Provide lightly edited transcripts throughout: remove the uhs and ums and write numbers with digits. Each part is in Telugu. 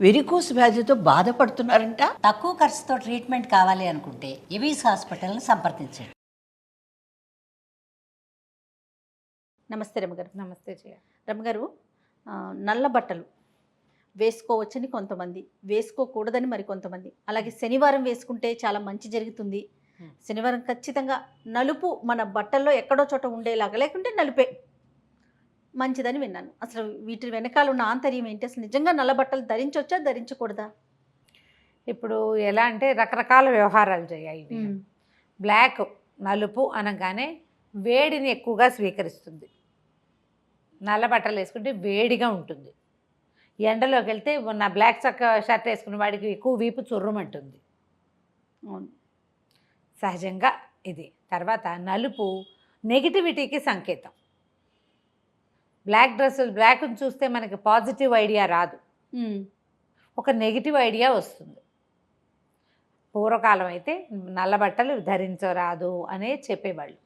వెరికోస్ వ్యాధితో బాధపడుతున్నారంట. తక్కువ ఖర్చుతో ట్రీట్మెంట్ కావాలి అనుకుంటే ఎవిస్ హాస్పిటల్ని సంప్రదించండి. నమస్తే రమ్మగారు. నమస్తే జయ. రమ్మగారు, నల్ల బట్టలు వేసుకోవచ్చని కొంతమంది, వేసుకోకూడదని మరి కొంతమంది, అలాగే శనివారం వేసుకుంటే చాలా మంచి జరుగుతుంది, శనివారం ఖచ్చితంగా నలుపు మన బట్టల్లో ఎక్కడో చోట ఉండేలాగా, లేకుంటే నలుపే మంచిదని విన్నాను. అసలు వీటి వెనకాల ఉన్న ఆంతర్యం ఏంటి? అసలు నిజంగా నల్ల బట్టలు ధరించవచ్చా, ధరించకూడదా? ఇప్పుడు ఎలా అంటే రకరకాల వ్యవహారాలు చేయాలి ఇవి. బ్లాక్ నలుపు అనగానే వేడిని ఎక్కువగా స్వీకరిస్తుంది. నల్ల బట్టలు వేసుకుంటే వేడిగా ఉంటుంది. ఎండలోకి వెళ్తే నా బ్లాక్ షర్ట్ వేసుకున్న వాడికి ఎక్కువ వీపు చుర్రమంటుంది. సహజంగా ఇది. తర్వాత నలుపు నెగిటివిటీకి సంకేతం. బ్లాక్ డ్రెస్సులు, బ్లాక్ని చూస్తే మనకి పాజిటివ్ ఐడియా రాదు, ఒక నెగిటివ్ ఐడియా వస్తుంది. పూర్వకాలం అయితే నల్ల బట్టలు ధరించరాదు అనే చెప్పేవాళ్ళు.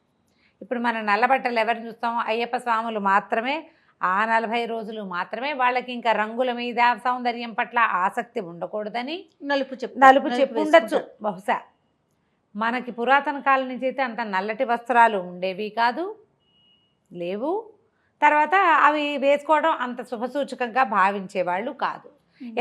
ఇప్పుడు మనం నల్ల బట్టలు ఎవరిని చూస్తాం? అయ్యప్ప స్వాములు మాత్రమే. ఆ 40 రోజులు మాత్రమే వాళ్ళకి ఇంకా రంగుల మీద, సౌందర్యం పట్ల ఆసక్తి ఉండకూడదని నలుపు చెప్పు ఉండొచ్చు బహుశా. మనకి పురాతన కాలం నుంచి అయితే అంత నల్లటి వస్త్రాలు ఉండేవి కాదు, లేవు. తర్వాత అవి వేసుకోవడం అంత శుభసూచకంగా భావించేవాళ్ళు కాదు.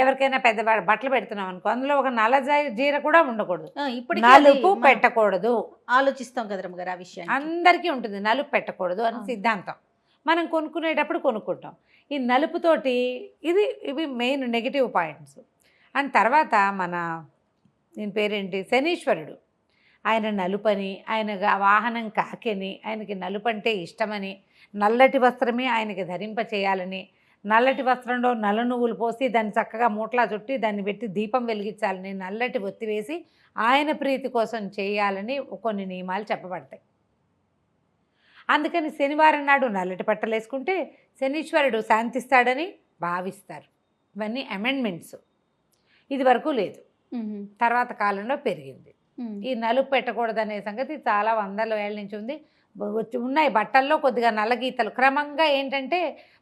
ఎవరికైనా పెద్దవాళ్ళు బట్టలు పెడుతున్నాం అనుకో, అందులో ఒక నల్ల జీర కూడా ఉండకూడదు, ఇప్పుడు నలుపు పెట్టకూడదు. ఆలోచిస్తాం కదా రమ్మగారు ఆ విషయాన్ని. అందరికీ ఉంటుంది నలుపు పెట్టకూడదు అని సిద్ధాంతం. మనం కొనుక్కునేటప్పుడు కొనుక్కుంటాం ఈ నలుపుతోటి. ఇవి మెయిన్ నెగిటివ్ పాయింట్స్. అండ్ తర్వాత దీని పేరేంటి, శనీశ్వరుడు. ఆయన నలుపని, ఆయన వాహనం కాకిని, ఆయనకి నలుపు అంటే ఇష్టమని, నల్లటి వస్త్రమే ఆయనకి ధరింప చేయాలని, నల్లటి వస్త్రంలో నల్ల నువ్వులు పోసి దాన్ని చక్కగా మూట్లా చుట్టి దాన్ని పెట్టి దీపం వెలిగించాలని, నల్లటి ఒత్తి వేసి ఆయన ప్రీతి కోసం చేయాలని కొన్ని నియమాలు చెప్పబడతాయి. అందుకని శనివారం నాడు నల్లటి బట్టలు వేసుకుంటే శనీశ్వరుడు శాంతిస్తాడని భావిస్తారు. ఇవన్నీ అమెండ్మెంట్స్. ఇది వరకు లేదు, తర్వాత కాలంలో పెరిగింది. ఈ నలుపు పెట్టకూడదనే సంగతి చాలా వందల ఏళ్ళ నుంచి ఉంది. ఉన్నాయి బట్టల్లో కొద్దిగా నల్ల గీతలు. క్రమంగా ఏంటంటే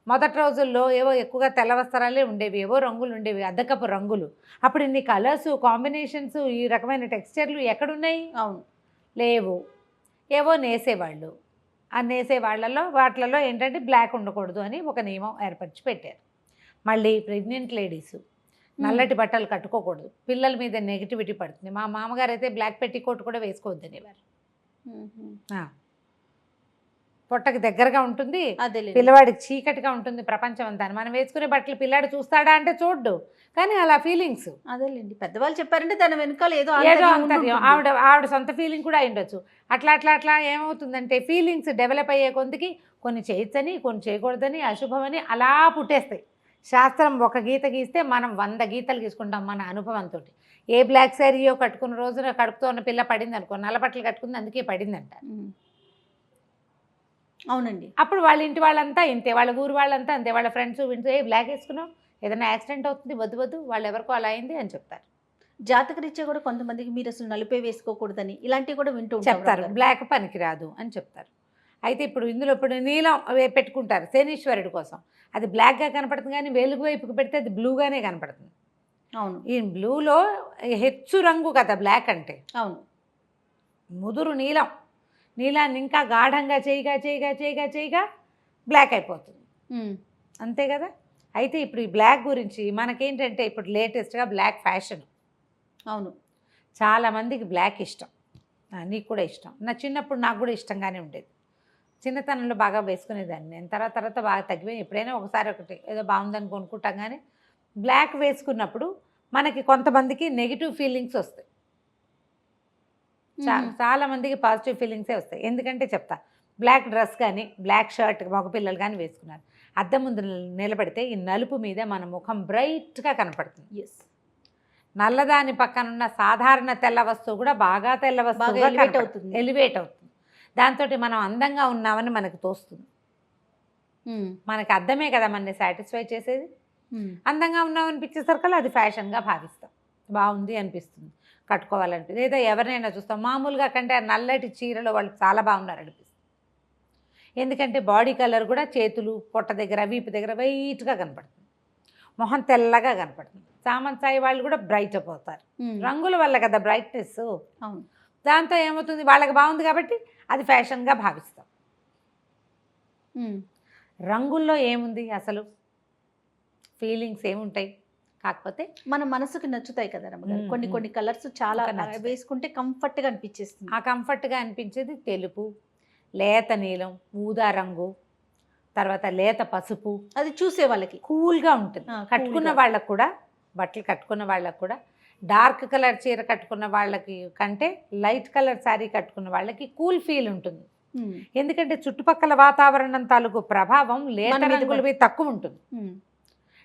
మొదటి రోజుల్లో ఏవో ఎక్కువగా తెల్ల వస్త్రాలే ఉండేవి, ఏవో రంగులు ఉండేవి, అద్దకపు రంగులు. అప్పుడు ఇన్ని కలర్స్, కాంబినేషన్స్, ఈ రకమైన టెక్స్చర్లు ఎక్కడున్నాయి? అవును, లేవు. ఏవో నేసేవాళ్ళు. ఆ నేసే వాటిలలో ఏంటంటే బ్లాక్ ఉండకూడదు అని ఒక నియమం ఏర్పరిచి పెట్టారు. మళ్ళీ ప్రెగ్నెంట్ లేడీసు నల్లటి బట్టలు కట్టుకోకూడదు, పిల్లల మీద నెగిటివిటీ పడుతుంది. మా మామగారు అయితే బ్లాక్ పెట్టికోట్ కూడా వేసుకోవద్దనేవారు. పొట్టకి దగ్గరగా ఉంటుంది, పిల్లవాడికి చీకటిగా ఉంటుంది ప్రపంచం అంతా. మనం వేసుకునే బట్టలు పిల్లాడు చూస్తాడా అంటే చూడ్డు, కానీ అలా ఫీలింగ్స్. అదేలేండి, పెద్దవాళ్ళు చెప్పారంటే దాని వెనకాల ఏదో అంతర్యం. ఆవిడ సొంత ఫీలింగ్ కూడా అయిండొచ్చు. అట్లా ఏమవుతుందంటే ఫీలింగ్స్ డెవలప్ అయ్యే కొందికి కొన్ని చేయొచ్చని, కొన్ని చేయకూడదని, అశుభమని అలా పుట్టేస్తాయి. శాస్త్రం ఒక గీత గీస్తే మనం 100 గీతలు గీసుకుంటాం మన అనుభవంతో. ఏ బ్లాక్ శారీయో కట్టుకున్న రోజున కడుపుతో ఉన్న పిల్ల పడింది అనుకో, నల్ల బట్టలు కట్టుకుంది అందుకే పడిందంట. అవునండి. అప్పుడు వాళ్ళ ఇంటి వాళ్ళంతా ఇంతే, వాళ్ళ ఊరు వాళ్ళంతా అంతే, వాళ్ళ ఫ్రెండ్స్ వింటూ ఏ బ్లాక్ వేసుకున్నావు, ఏదైనా యాక్సిడెంట్ అవుతుంది, వద్దు వాళ్ళు ఎవరికో అలా అయింది అని చెప్తారు. జాతకరీత్యా కూడా కొంతమందికి మీరు అసలు నలుపే వేసుకోకూడదని ఇలాంటివి కూడా వింటూ చెప్తారు, బ్లాక్ పనికిరాదు అని చెప్తారు. అయితే ఇప్పుడు నీలం పెట్టుకుంటారు శనీశ్వరుడి కోసం. అది బ్లాక్గా కనపడుతుంది, కానీ వెలుగు వైపుకి పెడితే అది బ్లూగానే కనపడుతుంది. అవును, ఈ బ్లూలో హెచ్చు రంగు కదా బ్లాక్ అంటే. అవును, ముదురు నీలాన్ని ఇంకా గాఢంగా చేయగా బ్లాక్ అయిపోతుంది, అంతే కదా. అయితే ఇప్పుడు ఈ బ్లాక్ గురించి మనకేంటంటే ఇప్పుడు లేటెస్ట్గా బ్లాక్ ఫ్యాషన్. అవును, చాలామందికి బ్లాక్ ఇష్టం, నీకు కూడా ఇష్టం. నా చిన్నప్పుడు నాకు కూడా ఇష్టంగానే ఉండేది. చిన్నతనంలో బాగా వేసుకునేదాన్ని నేను. తర్వాత బాగా తగ్గిపోయి ఎప్పుడైనా ఒకసారి ఒకటి ఏదో బాగుందని కొనుక్కుంటాం. కానీ బ్లాక్ వేసుకున్నప్పుడు మనకి కొంతమందికి నెగిటివ్ ఫీలింగ్స్ వస్తాయి, చాలామందికి పాజిటివ్ ఫీలింగ్సే వస్తాయి. ఎందుకంటే చెప్తా, బ్లాక్ డ్రెస్ కానీ బ్లాక్ షర్ట్ మగపిల్లలు కానీ వేసుకున్నారు, అద్దం ముందు నిలబడితే ఈ నలుపు మీద మన ముఖం బ్రైట్గా కనపడుతుంది. ఎస్, నల్లదాని పక్కనున్న సాధారణ తెల్ల వస్తువు కూడా బాగా తెల్ల వస్తువుగా ఎలివేట్ అవుతుంది. దాంతో మనం అందంగా ఉన్నామని మనకు తోస్తుంది. మనకి అద్దమే కదా మనని సాటిస్ఫై చేసేది. అందంగా ఉన్నామనిపించేసరికి అది ఫ్యాషన్గా భావిస్తాం, బాగుంది అనిపిస్తుంది, కట్టుకోవాలనిపిస్తుంది. లేదా ఎవరినైనా చూస్తాం మామూలుగా కంటే నల్లటి చీరలో వాళ్ళు చాలా బాగున్నారు అనిపిస్తుంది. ఎందుకంటే బాడీ కలర్ కూడా చేతులు పొట్ట దగ్గర వీపు దగ్గర వైట్గా కనపడుతుంది. మొహం తెల్లగా కనపడుతుంది. సామంత్ సాయి వాళ్ళు కూడా బ్రైట్ అయిపోతారు. రంగుల వల్ల కదా బ్రైట్నెస్. అవును. దాంతో ఏమవుతుంది, వాళ్ళకి బాగుంది కాబట్టి అది ఫ్యాషన్గా భావిస్తాం. రంగుల్లో ఏముంది అసలు, ఫీలింగ్స్ ఏముంటాయి? కాకపోతే మన మనసుకి నచ్చుతాయి కదా రమ్మగారు. కొన్ని కొన్ని కలర్స్ చాలా నచ్చుతాయి. వేసుకుంటే కంఫర్ట్గా అనిపించేస్తుంది. ఆ కంఫర్ట్గా అనిపించేది తెలుపు, లేత నీలం, ఊదా రంగు, తర్వాత లేత పసుపు. అది చూసే వాళ్ళకి కూల్గా ఉంటుంది. కట్టుకున్న వాళ్ళకు కూడా, బట్టలు కట్టుకున్న వాళ్ళకు కూడా, డార్క్ కలర్ చీర కట్టుకున్న వాళ్ళకి కంటే లైట్ కలర్ శారీ కట్టుకున్న వాళ్ళకి కూల్ ఫీల్ ఉంటుంది. ఎందుకంటే చుట్టుపక్కల వాతావరణం తాలూకు ప్రభావం లేత రంగుల మీద తక్కువ ఉంటుంది,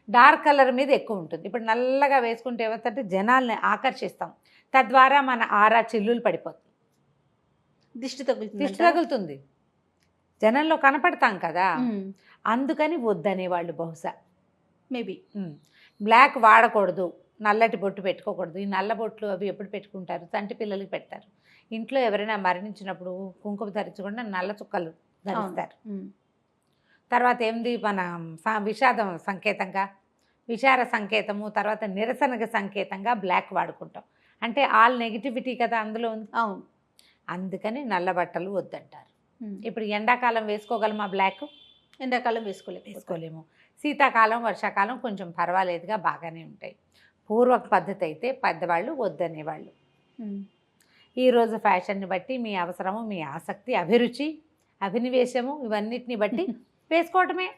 డార్క్ కలర్ మీద ఎక్కువ ఉంటుంది. ఇప్పుడు నల్లగా వేసుకుంటే ఏమవుతుందంటే జనాల్ని ఆకర్షిస్తాం, తద్వారా మన ఆరా చిల్లులు పడిపోతుంది, దిష్టి తగులుతుంది, జనంలో కనపడతాం కదా. అందుకని వద్దనేవాళ్ళు బహుశా. మేబీ బ్లాక్ వాడకూడదు, నల్లటి బొట్టు పెట్టుకోకూడదు. ఈ నల్ల బొట్లు అవి ఎప్పుడు పెట్టుకుంటారు? చంటి పిల్లలకి పెడతారు. ఇంట్లో ఎవరైనా మరణించినప్పుడు కుంకుమ ధరించకుండా నల్ల చుక్కలు ధరిస్తారు. తర్వాత ఏంది, మన విషాదం సంకేతంగా, విచార సంకేతము, తర్వాత నిరసనగా సంకేతంగా బ్లాక్ వాడుకుంటాం. అంటే ఆల్ నెగిటివిటీ కదా అందులో ఉంది. అవును. అందుకని నల్ల బట్టలు వద్దంటారు. ఇప్పుడు ఎండాకాలం వేసుకోగలమా బ్లాక్? ఎండాకాలం వేసుకోలేము. శీతాకాలం, వర్షాకాలం కొంచెం పర్వాలేదుగా బాగానే ఉంటాయి. పూర్వక పద్ధతి అయితే పెద్దవాళ్ళు వద్దనేవాళ్ళు. ఈరోజు ఫ్యాషన్ని బట్టి మీ అవసరము, మీ ఆసక్తి, అభిరుచి, అభినివేశము ఇవన్నిటిని బట్టి వేసుకోవటమే.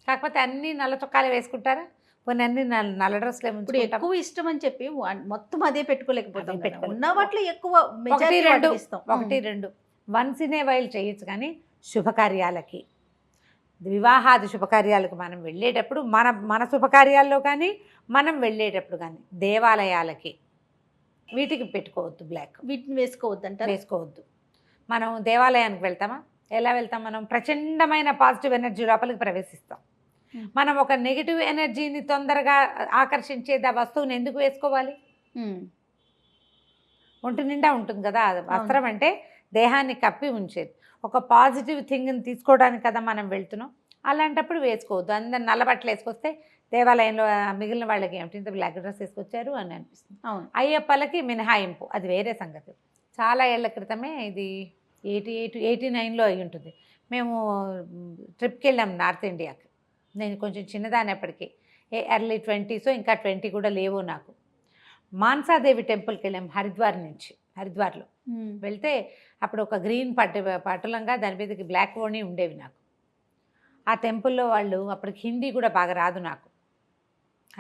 కాకపోతే అన్ని నల్ల చొక్కాలే వేసుకుంటారా? కొన్ని అన్ని నల్ల డ్రెస్లే. ఇప్పుడు ఎక్కువ ఇష్టం అని చెప్పి మొత్తం అదే పెట్టుకోలేకపోతాం. ఉన్న వాటిలో ఎక్కువ ఒకటి రెండు వన్స్ ఇన్ ఏ వైల్ చేయొచ్చు. కానీ శుభకార్యాలకి, వివాహాది శుభకార్యాలకు మనం వెళ్ళేటప్పుడు, మన శుభకార్యాల్లో కానీ మనం వెళ్ళేటప్పుడు కానీ దేవాలయాలకి వీటికి పెట్టుకోవద్దు బ్లాక్. వీటిని వేసుకోవద్దు. మనం దేవాలయానికి వెళ్తామా? ఎలా వెళ్తాం? మనం ప్రచండమైన పాజిటివ్ ఎనర్జీ లోపలికి ప్రవేశిస్తాం. మనం ఒక నెగిటివ్ ఎనర్జీని తొందరగా ఆకర్షించేది ఆ వస్తువుని ఎందుకు వేసుకోవాలి? ఒంటి నిండా ఉంటుంది కదా వస్త్రం అంటే, దేహాన్ని కప్పి ఉంచేది. ఒక పాజిటివ్ థింగ్ని తీసుకోవడానికి కదా మనం వెళ్తున్నాం. అలాంటప్పుడు వేసుకోవద్దు. అందరు నల్ల బట్టలు వేసుకొస్తే దేవాలయంలో మిగిలిన వాళ్ళకి ఏమిటి ఇంత బ్లాక్ డ్రెస్ వేసుకొచ్చారు అని అనిపిస్తుంది. అయ్యప్పలకి మినహాయింపు, అది వేరే సంగతి. చాలా ఏళ్ల క్రితమే, ఇది 89లో అయి ఉంటుంది. మేము ట్రిప్కి వెళ్ళాం నార్త్ ఇండియాకి. నేను కొంచెం చిన్నదానప్పటికీ, ఎర్లీ 20s, ఇంకా 20 కూడా లేవు నాకు. మాన్సాదేవి టెంపుల్కి వెళ్ళాం హరిద్వార్లో వెళ్తే అప్పుడు ఒక గ్రీన్ పట్టులంగా దాని మీదకి బ్లాక్ ఓణి ఉండేవి నాకు. ఆ టెంపుల్లో వాళ్ళు, అప్పటికి హిందీ కూడా బాగా రాదు నాకు,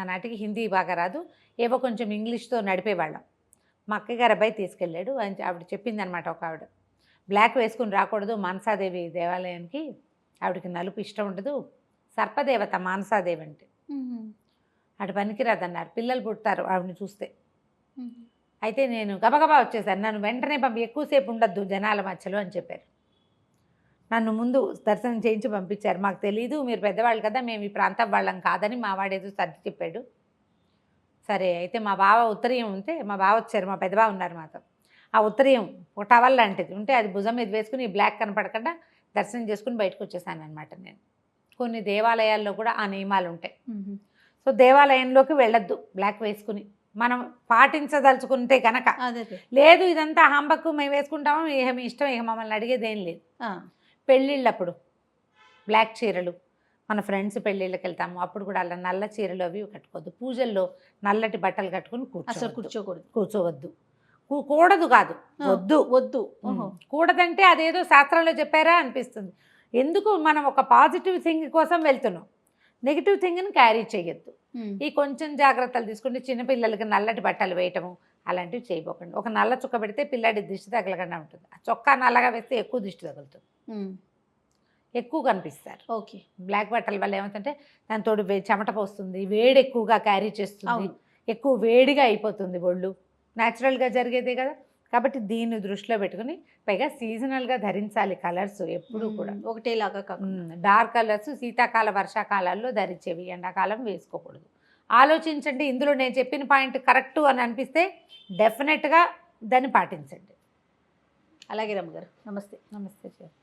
ఆనాటికి హిందీ బాగా రాదు, ఏవో కొంచెం ఇంగ్లీష్తో నడిపేవాళ్ళం. మా అక్కయ్య గారు అబ్బాయి తీసుకెళ్ళాడు. ఆవిడ చెప్పిందనమాట, ఒక ఆవిడ బ్లాక్ వేసుకుని రాకూడదు మానసాదేవి దేవాలయానికి, ఆవిడకి నలుపు ఇష్టం ఉండదు, సర్పదేవత మానసాదేవి అంటే, అటు పనికిరాదన్నారు. పిల్లలు పుడతారు ఆవిడని చూస్తే. అయితే నేను గబగబా వచ్చేసాను. నన్ను వెంటనే ఎక్కువసేపు ఉండొద్దు జనాల మధ్యలో అని చెప్పారు. నన్ను ముందు దర్శనం చేయించి పంపించారు. మాకు తెలీదు, మీరు పెద్దవాళ్ళు కదా, మేము ఈ ప్రాంతం వాళ్ళం కాదని మా వాడేదో సర్ది చెప్పాడు. సరే అయితే మా బావ ఉత్తరీయం ఉంటే, మా బావ వచ్చారు, మా పెద్దబావ ఉన్నారు మాతో. ఆ ఉత్తరీయం ఒక టవల్ లాంటిది ఉంటే అది భుజం మీద వేసుకుని బ్లాక్ కనపడకుండా దర్శనం చేసుకుని బయటకు వచ్చేసాను అనమాట నేను. కొన్ని దేవాలయాల్లో కూడా ఆ నియమాలు ఉంటాయి. సో దేవాలయంలోకి వెళ్ళొద్దు బ్లాక్ వేసుకుని, మనం పాటించదలుచుకుంటే కనుక. లేదు ఇదంతా హంబకు మేము వేసుకుంటామో మీ ఇష్టం, ఇక మమ్మల్ని అడిగేది ఏం లేదు. పెళ్ళిళ్ళప్పుడు బ్లాక్ చీరలు, మన ఫ్రెండ్స్ పెళ్ళిళ్ళకి వెళ్తాము అప్పుడు కూడా అలా నల్ల చీరలు అవి కట్టుకోవద్దు. పూజల్లో నల్లటి బట్టలు కట్టుకుని కూర్చోవద్దు. కూడదు కాదు, వద్దు. కూడదంటే అదేదో శాస్త్రంలో చెప్పారా అనిపిస్తుంది. ఎందుకు? మనం ఒక పాజిటివ్ థింగ్ కోసం వెళ్తున్నాం, నెగిటివ్ థింగ్ని క్యారీ చేయొద్దు. ఈ కొంచెం జాగ్రత్తలు తీసుకుంటే చిన్నపిల్లలకి నల్లటి బట్టలు వేయటము అలాంటివి చేయబోకండి. ఒక నల్ల చుక్క పెడితే పిల్లాడి దిష్టి తగలకుండా ఉంటుంది. ఆ చొక్కా నల్లగా వేస్తే ఎక్కువ దిష్టి తగులుతుంది, ఎక్కువ కనిపిస్తారు. ఓకే. బ్లాక్ బట్టల వల్ల ఏమవుతుందంటే దాంతో చెమట పోస్తుంది, వేడి ఎక్కువగా క్యారీ చేస్తుంది, ఎక్కువ వేడిగా అయిపోతుంది ఒళ్ళు. న్యాచురల్గా జరిగేదే కదా. కాబట్టి దీన్ని దృష్టిలో పెట్టుకుని, పైగా సీజనల్గా ధరించాలి కలర్స్ ఎప్పుడు కూడా ఒకటేలాగా. డార్క్ కలర్స్ శీతాకాల వర్షాకాలాల్లో ధరించేవి, ఎండాకాలం వేసుకోకూడదు. ఆలోచించండి. ఇందులో నేను చెప్పిన పాయింట్ కరెక్టు అని అనిపిస్తే డెఫినెట్గా దాన్ని పాటించండి. అలాగే రమ్మగారు, నమస్తే. నమస్తే సార్.